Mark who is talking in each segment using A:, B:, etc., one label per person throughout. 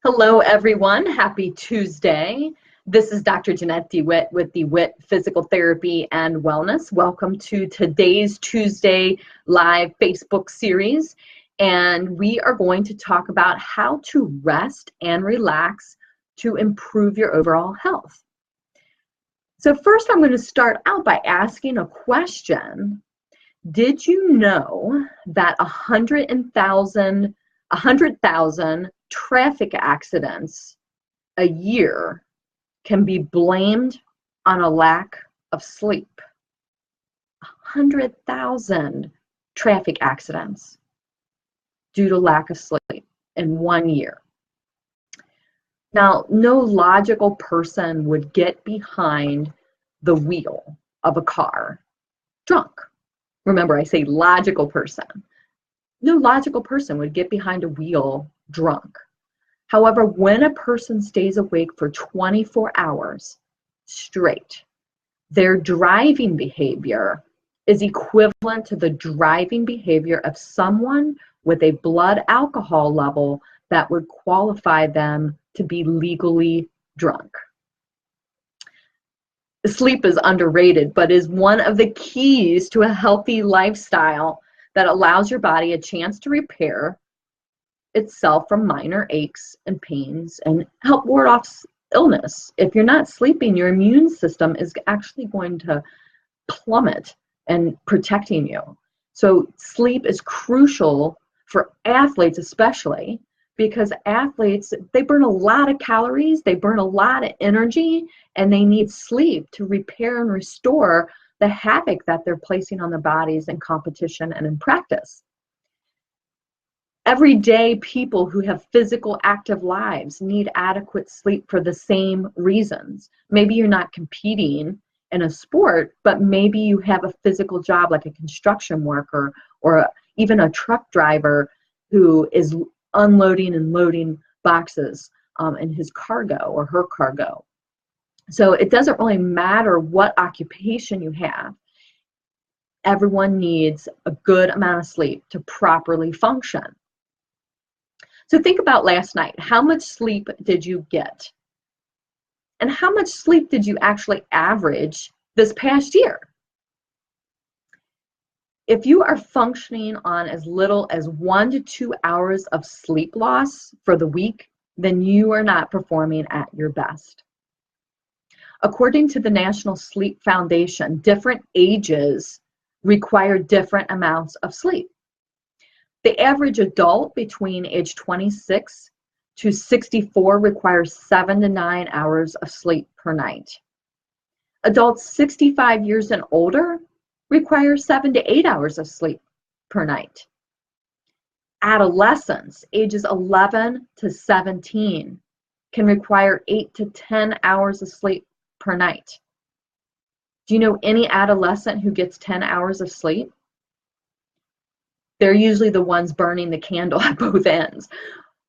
A: Hello, everyone. Happy Tuesday. This is Dr. Jeanette DeWitt with DeWitt Physical Therapy and Wellness. Welcome to today's Tuesday live Facebook series. And we are going to talk about how to rest and relax to improve your overall health. So first, I'm going to start out by asking a question. Did you know that 100,000 traffic accidents a year can be blamed on a lack of sleep? 100,000 traffic accidents due to lack of sleep in 1 year. Now, no logical person would get behind the wheel of a car drunk. Remember, I say logical person. No logical person would get behind a wheel drunk. However, when a person stays awake for 24 hours straight, their driving behavior is equivalent to the driving behavior of someone with a blood alcohol level that would qualify them to be legally drunk. Sleep is underrated, but is one of the keys to a healthy lifestyle that allows your body a chance to repair itself from minor aches and pains and help ward off illness. If you're not sleeping, your immune system is actually going to plummet and protecting you. So sleep is crucial for athletes especially, because athletes, they burn a lot of calories, they burn a lot of energy, and they need sleep to repair and restore the havoc that they're placing on their bodies in competition and in practice. Everyday people who have physical active lives need adequate sleep for the same reasons. Maybe you're not competing in a sport, but maybe you have a physical job like a construction worker or even a truck driver who is unloading and loading boxes in his cargo or her cargo. So it doesn't really matter what occupation you have. Everyone needs a good amount of sleep to properly function. So think about last night. How much sleep did you get? And how much sleep did you actually average this past year? If you are functioning on as little as 1 to 2 hours of sleep loss for the week, then you are not performing at your best. According to the National Sleep Foundation, different ages require different amounts of sleep. The average adult between age 26 to 64 requires 7 to 9 hours of sleep per night. Adults 65 years and older require 7 to 8 hours of sleep per night. Adolescents ages 11 to 17 can require 8 to 10 hours of sleep per night. Do you know any adolescent who gets 10 hours of sleep? They're usually the ones burning the candle at both ends,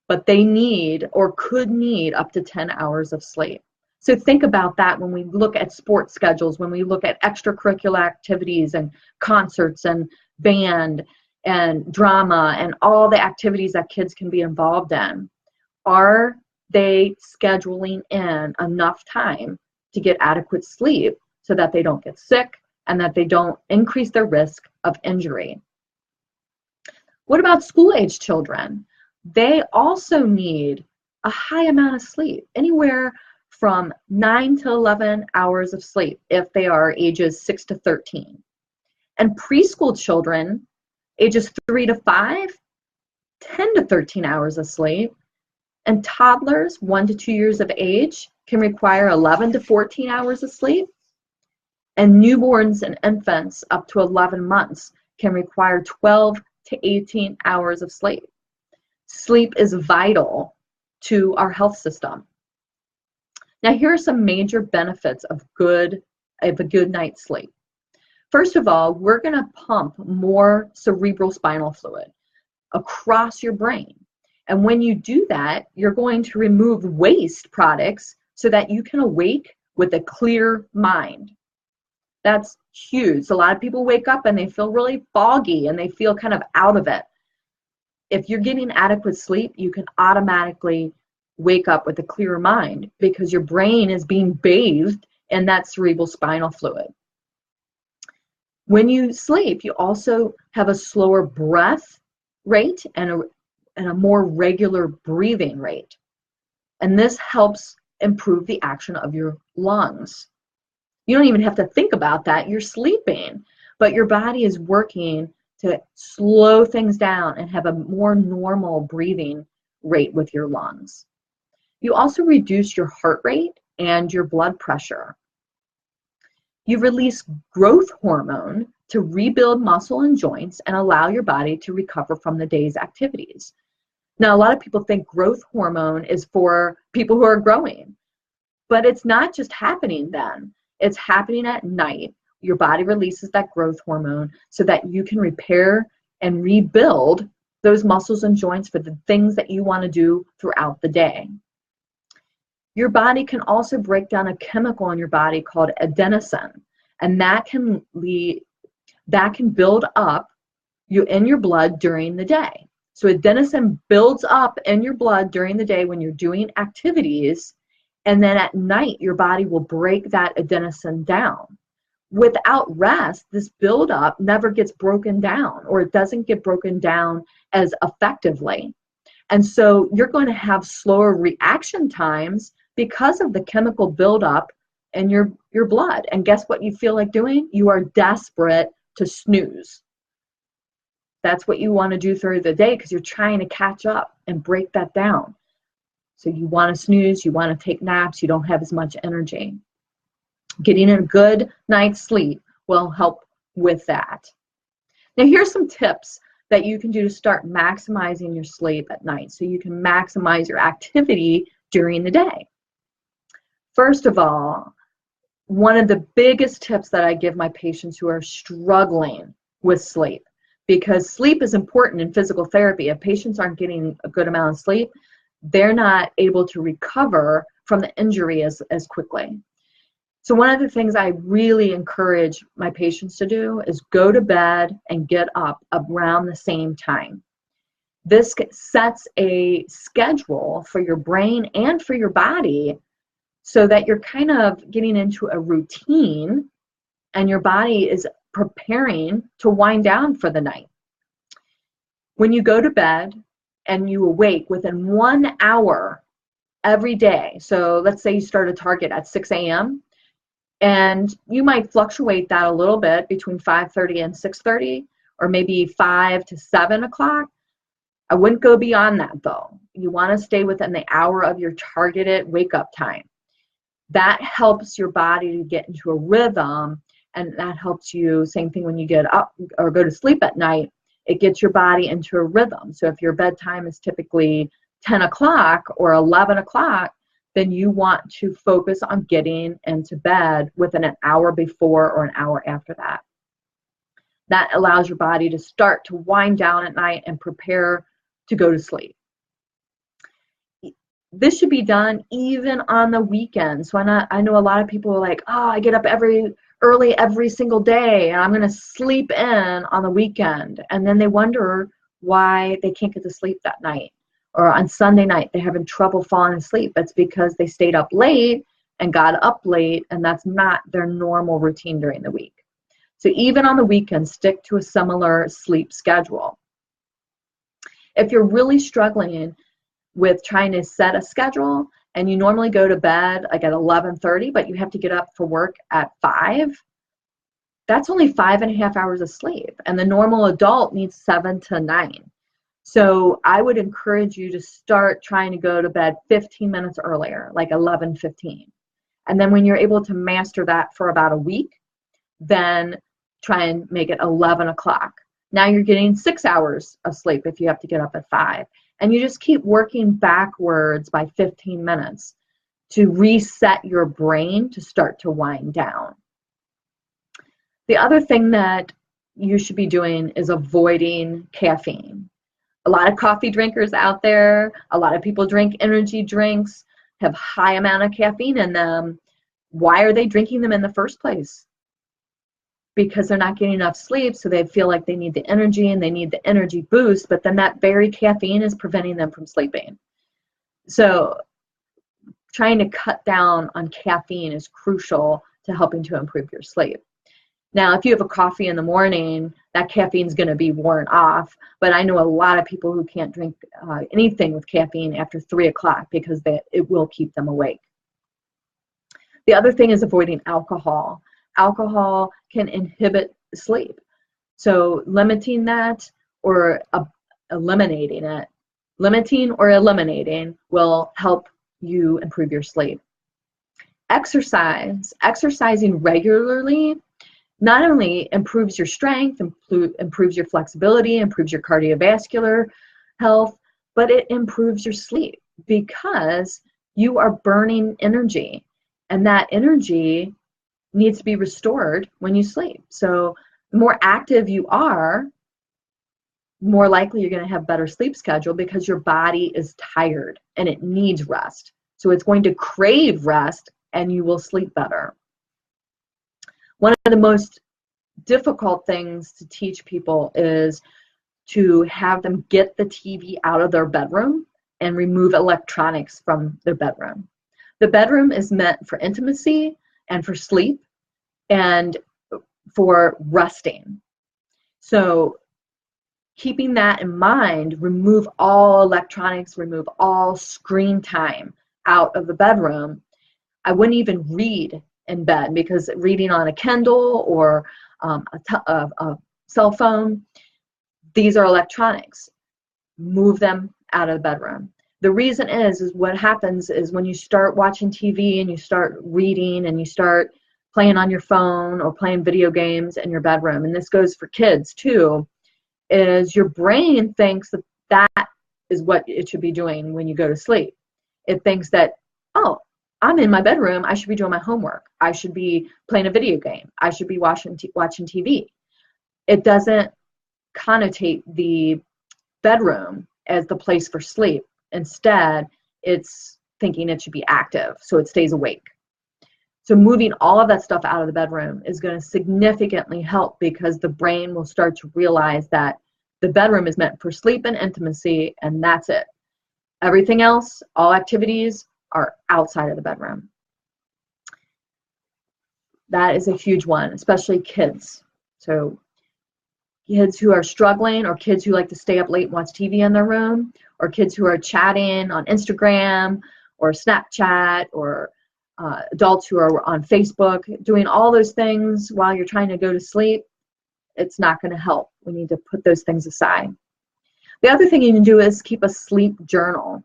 A: but they need or could need up to 10 hours of sleep. So think about that when we look at sports schedules, when we look at extracurricular activities and concerts and band and drama and all the activities that kids can be involved in. Are they scheduling in enough time to get adequate sleep so that they don't get sick and that they don't increase their risk of injury? What about school-age children? They also need a high amount of sleep, anywhere from 9 to 11 hours of sleep if they are ages 6 to 13. And preschool children, ages 3 to 5, 10 to 13 hours of sleep. And toddlers, 1 to 2 years of age, can require 11 to 14 hours of sleep. And newborns and infants up to 11 months can require 12 to 18 hours of sleep. Sleep is vital to our health system. Now, here are some major benefits of a good night's sleep. First of all, we're going to pump more cerebral spinal fluid across your brain. And when you do that, you're going to remove waste products so that you can awake with a clear mind. That's huge. A lot of people wake up and they feel really foggy and they feel kind of out of it. If you're getting adequate sleep, you can automatically wake up with a clearer mind because your brain is being bathed in that cerebral spinal fluid. When you sleep, you also have a slower breath rate and a more regular breathing rate. And this helps improve the action of your lungs. You don't even have to think about that. You're sleeping, but your body is working to slow things down and have a more normal breathing rate with your lungs. You also reduce your heart rate and your blood pressure. You release growth hormone to rebuild muscle and joints and allow your body to recover from the day's activities. Now, a lot of people think growth hormone is for people who are growing, but it's not just happening then. It's happening at night. Your body releases that growth hormone so that you can repair and rebuild those muscles and joints for the things that you want to do throughout the day. Your body can also break down a chemical in your body called adenosine, and that can build up in your blood during the day. So adenosine builds up in your blood during the day when you're doing activities, and then at night your body will break that adenosine down. Without rest, this buildup never gets broken down, or it doesn't get broken down as effectively. And so you're going to have slower reaction times because of the chemical buildup in your blood. And guess what you feel like doing? You are desperate to snooze. That's what you want to do through the day because you're trying to catch up and break that down. So you want to snooze, you want to take naps, you don't have as much energy. Getting a good night's sleep will help with that. Now here's some tips that you can do to start maximizing your sleep at night so you can maximize your activity during the day. First of all, one of the biggest tips that I give my patients who are struggling with sleep, because sleep is important in physical therapy. If patients aren't getting a good amount of sleep, they're not able to recover from the injury as quickly. So one of the things I really encourage my patients to do is go to bed and get up around the same time. This sets a schedule for your brain and for your body so that you're kind of getting into a routine and your body is preparing to wind down for the night. When you go to bed and you awake within 1 hour every day, so let's say you start a target at 6 a.m., and you might fluctuate that a little bit between 5:30 and 6:30, or maybe 5 to 7 o'clock. I wouldn't go beyond that though. You want to stay within the hour of your targeted wake-up time. That helps your body to get into a rhythm, and that helps you, same thing when you get up or go to sleep at night, it gets your body into a rhythm. So if your bedtime is typically 10 o'clock or 11 o'clock, then you want to focus on getting into bed within an hour before or an hour after that. That allows your body to start to wind down at night and prepare to go to sleep. This should be done even on the weekends. So I know a lot of people are like, oh, I get up early every single day and I'm going to sleep in on the weekend. And then they wonder why they can't get to sleep that night. Or on Sunday night, they're having trouble falling asleep. It's because they stayed up late and got up late, and that's not their normal routine during the week. So even on the weekend, stick to a similar sleep schedule. If you're really struggling with trying to set a schedule and you normally go to bed like at 11:30, but you have to get up for work at 5, that's only 5.5 hours of sleep. And the normal adult needs 7 to 9. So I would encourage you to start trying to go to bed 15 minutes earlier, like 11:15. And then when you're able to master that for about a week, then try and make it 11 o'clock. Now you're getting 6 hours of sleep if you have to get up at 5. And you just keep working backwards by 15 minutes to reset your brain to start to wind down. The other thing that you should be doing is avoiding caffeine. A lot of coffee drinkers out there, a lot of people drink energy drinks, have high amount of caffeine in them. Why are they drinking them in the first place? Because they're not getting enough sleep, so they feel like they need the energy and they need the energy boost, but then that very caffeine is preventing them from sleeping. So trying to cut down on caffeine is crucial to helping to improve your sleep. Now, if you have a coffee in the morning, that caffeine is going to be worn off, but I know a lot of people who can't drink anything with caffeine after 3 o'clock because it will keep them awake. The other thing is avoiding alcohol. Alcohol can inhibit sleep. So limiting that or eliminating it, limiting or eliminating will help you improve your sleep. Exercising regularly not only improves your strength, improves your flexibility, improves your cardiovascular health, but it improves your sleep because you are burning energy, and that energy needs to be restored when you sleep. So the more active you are, more likely you're going to have better sleep schedule because your body is tired and it needs rest. So it's going to crave rest and you will sleep better. One of the most difficult things to teach people is to have them get the TV out of their bedroom and remove electronics from their bedroom. The bedroom is meant for intimacy and for sleep and for resting. So keeping that in mind, remove all electronics, remove all screen time out of the bedroom. I wouldn't even read in bed because reading on a Kindle or a cell phone, these are electronics. Move them out of the bedroom. The reason is what happens is when you start watching TV and you start reading and you start playing on your phone or playing video games in your bedroom, and this goes for kids too, is your brain thinks that that is what it should be doing when you go to sleep. It thinks that, oh, I'm in my bedroom, I should be doing my homework. I should be playing a video game. I should be watching TV. It doesn't connotate the bedroom as the place for sleep. Instead, it's thinking it should be active, so it stays awake. So moving all of that stuff out of the bedroom is going to significantly help because the brain will start to realize that the bedroom is meant for sleep and intimacy, and that's it. Everything else, all activities, are outside of the bedroom. That is a huge one, especially kids. So kids who are struggling, or kids who like to stay up late and watch TV in their room, or kids who are chatting on Instagram or Snapchat, or adults who are on Facebook, doing all those things while you're trying to go to sleep, it's not going to help. We need to put those things aside. The other thing you can do is keep a sleep journal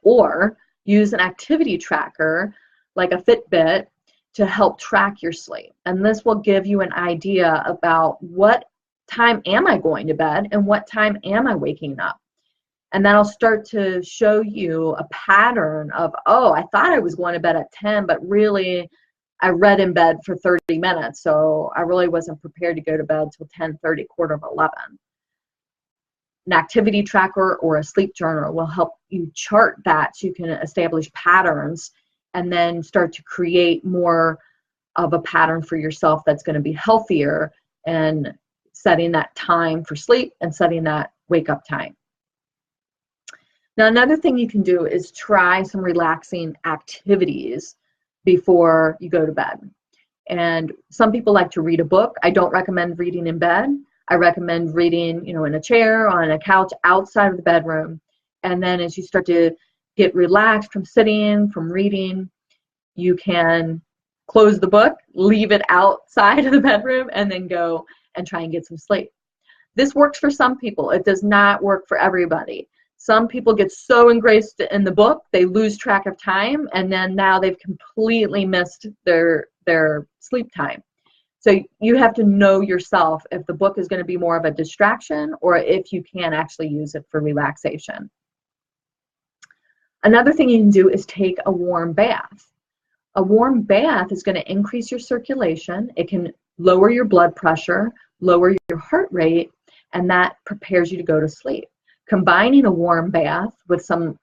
A: or use an activity tracker like a Fitbit to help track your sleep. And this will give you an idea about what time am I going to bed and what time am I waking up. And that'll start to show you a pattern of, oh, I thought I was going to bed at 10, but really I read in bed for 30 minutes, so I really wasn't prepared to go to bed till 10:30, quarter of 11. An activity tracker or a sleep journal will help you chart that so you can establish patterns and then start to create more of a pattern for yourself that's going to be healthier and setting that time for sleep and setting that wake up time. Now, another thing you can do is try some relaxing activities before you go to bed. And some people like to read a book. I don't recommend reading in bed. I recommend reading, in a chair, on a couch, outside of the bedroom. And then as you start to get relaxed from sitting, from reading, you can close the book, leave it outside of the bedroom, and then go and try and get some sleep. This works for some people. It does not work for everybody. Some people get so engrossed in the book, they lose track of time, and then now they've completely missed their sleep time. So you have to know yourself if the book is going to be more of a distraction or if you can actually use it for relaxation. Another thing you can do is take a warm bath. A warm bath is going to increase your circulation. It can lower your blood pressure, lower your heart rate, and that prepares you to go to sleep. Combining a warm bath with some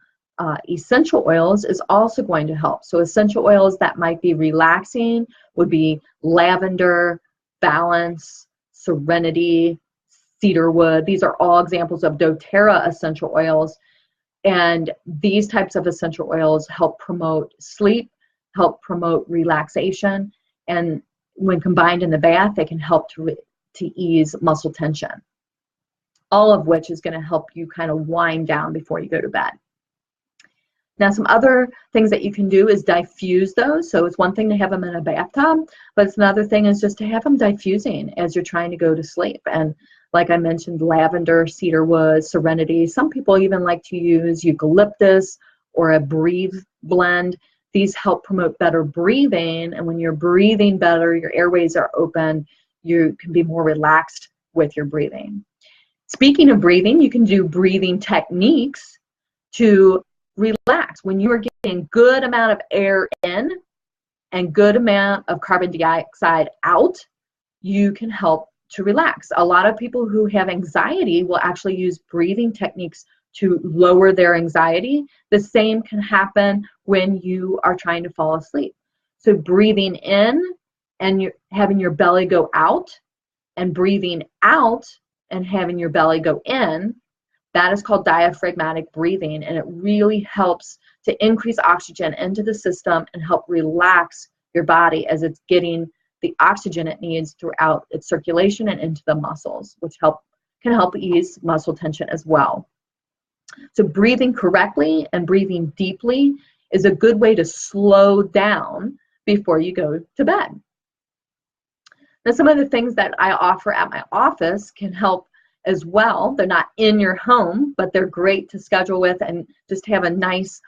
A: essential oils is also going to help. So essential oils that might be relaxing would be lavender, balance, serenity, cedarwood. These are all examples of doTERRA essential oils And these types of essential oils help promote sleep, help promote relaxation, and when combined in the bath, they can help to ease muscle tension. All of which is going to help you kind of wind down before you go to bed. Now, some other things that you can do is diffuse those. So it's one thing to have them in a bathtub, but it's another thing is just to have them diffusing as you're trying to go to sleep. And like I mentioned, lavender, cedarwood, serenity. Some people even like to use eucalyptus or a breathe blend. These help promote better breathing. And when you're breathing better, your airways are open, you can be more relaxed with your breathing. Speaking of breathing, you can do breathing techniques to relax. When you are getting good amount of air in and good amount of carbon dioxide out, you can help to relax. A lot of people who have anxiety will actually use breathing techniques to lower their anxiety. The same can happen when you are trying to fall asleep. So breathing in and you're having your belly go out, and breathing out and having your belly go in, that is called diaphragmatic breathing, and it really helps to increase oxygen into the system and help relax your body as it's getting the oxygen it needs throughout its circulation and into the muscles, which can help ease muscle tension as well. So breathing correctly and breathing deeply is a good way to slow down before you go to bed. Now, some of the things that I offer at my office can help as well. They're not in your home, but they're great to schedule with and just have a nice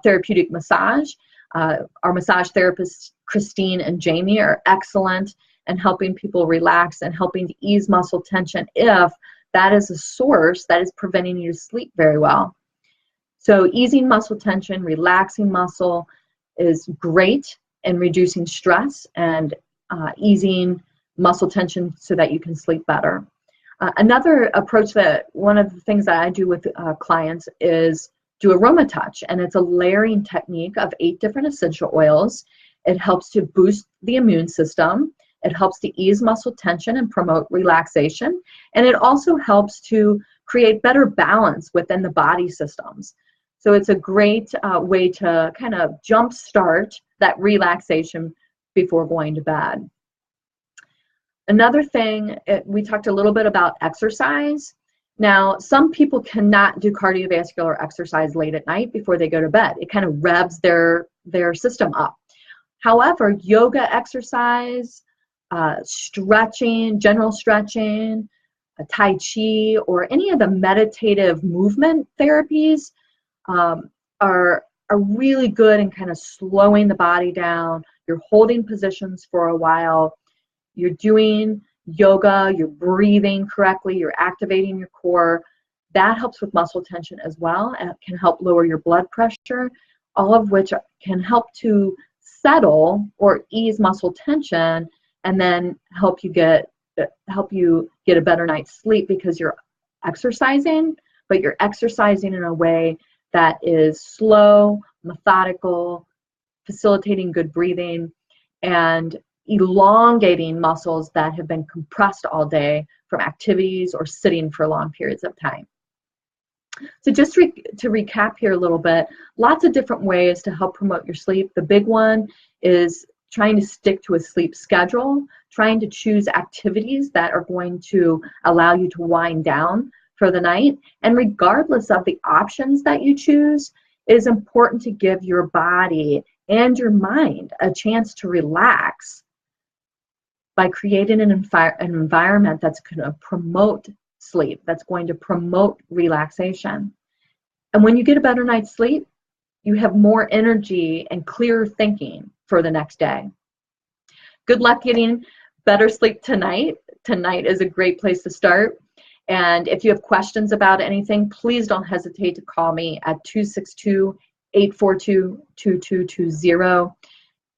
A: therapeutic massage. Our massage therapists, Christine and Jamie, are excellent in helping people relax and helping to ease muscle tension if that is a source that is preventing you to sleep very well. So easing muscle tension, relaxing muscle is great in reducing stress and easing muscle tension so that you can sleep better. Another approach that one of the things that I do with clients is do aroma touch, and it's a layering technique of 8 different essential oils. It helps to boost the immune system. It helps to ease muscle tension and promote relaxation. And it also helps to create better balance within the body systems. So it's a great way to kind of jumpstart that relaxation before going to bed. Another thing, we talked a little bit about exercise. Now, some people cannot do cardiovascular exercise late at night before they go to bed. It kind of revs their system up. However, yoga exercise, stretching, general stretching, Tai Chi, or any of the meditative movement therapies are really good in kind of slowing the body down. You're holding positions for a while. You're doing yoga, you're breathing correctly, you're activating your core. That helps with muscle tension as well, and it can help lower your blood pressure, all of which can help to settle or ease muscle tension and then help you get a better night's sleep because you're exercising, but you're exercising in a way that is slow, methodical, facilitating good breathing, and elongating muscles that have been compressed all day from activities or sitting for long periods of time. So just to recap here a little bit, lots of different ways to help promote your sleep. The big one is trying to stick to a sleep schedule, trying to choose activities that are going to allow you to wind down for the night. And regardless of the options that you choose, it is important to give your body and your mind a chance to relax by creating an environment that's going to promote sleep, that's going to promote relaxation. And when you get a better night's sleep, you have more energy and clearer thinking for the next day. Good luck getting better sleep tonight. Tonight is a great place to start. And if you have questions about anything, please don't hesitate to call me at 262-842-2220,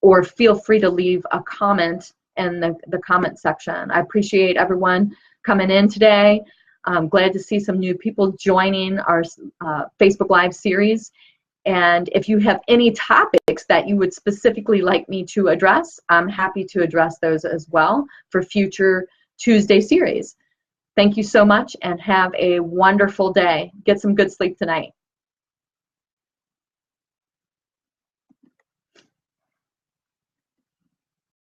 A: or feel free to leave a comment in the comment section. I appreciate everyone coming in today. I'm glad to see some new people joining our Facebook Live series. And if you have any topics that you would specifically like me to address, I'm happy to address those as well for future Tuesday series. Thank you so much and have a wonderful day. Get some good sleep tonight.